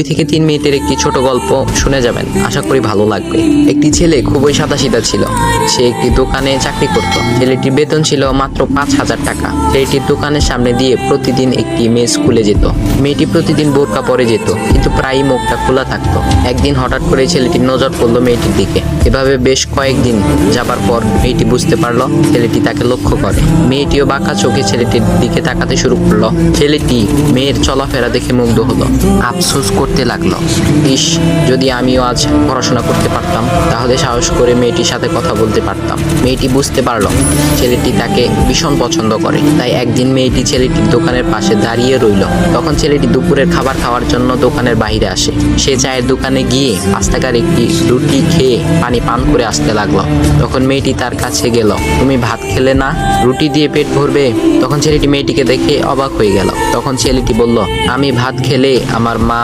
থেকে 3 মিনিটের একটি ছোট গল্প শুনে যাবেন, আশা করি ভালো লাগবে। একটি ছেলে খুবই সাদাসিধা ছিল। সে একটি দোকানে চাকরি করত। ছেলেটির বেতন ছিল মাত্র 5,000 টাকা। ছেলেটির দোকানের সামনে দিয়ে প্রতিদিন একটি মেয়ে স্কুলে যেত। মেয়েটি প্রতিদিন বোরকা পরে যেত, কিন্তু প্রায়ই মুখটা খোলা থাকতো। একদিন হঠাৎ করে ছেলেটির নজর পড়লো মেয়েটির দিকে। এভাবে বেশ কয়েকদিন যাবার পর মেয়েটি বুঝতে পারলো ছেলেটি তাকে লক্ষ্য করে। মেয়েটিও বাঁকা চোখে ছেলেটির দিকে তাকাতে শুরু করলো। ছেলেটি মেয়ের চলাফেরা দেখে মুগ্ধ হলো। আফসোস করতে লাগলো, ইস, যদি আমিও আজ পড়াশোনা করতে পারতাম, তাহলে সাহস করে মেয়েটির সাথে কথা বলতে পারতাম। মেয়েটি বুঝতে পারলো ছেলেটি তাকে ভীষণ পছন্দ করে। তাই একদিন মেয়েটি ছেলেটির দোকানের পাশে দাঁড়িয়ে রইল। তখন ছেলেটি দুপুরের খাবার খাওয়ার জন্য দোকানের বাইরে আসে। সে চায়ের দোকানে গিয়ে 5 টাকার একটি রুটি খেয়ে পানি পান করে আসতে লাগলো। তখন মেয়েটি তার কাছে গেল। তুমি ভাত খেলে না? রুটি দিয়ে পেট ভরবে? তখন ছেলেটি মেয়েটিকে দেখে অবাক হয়ে গেল। তখন ছেলেটি বলল, আমি ভাত খেলে আমার মা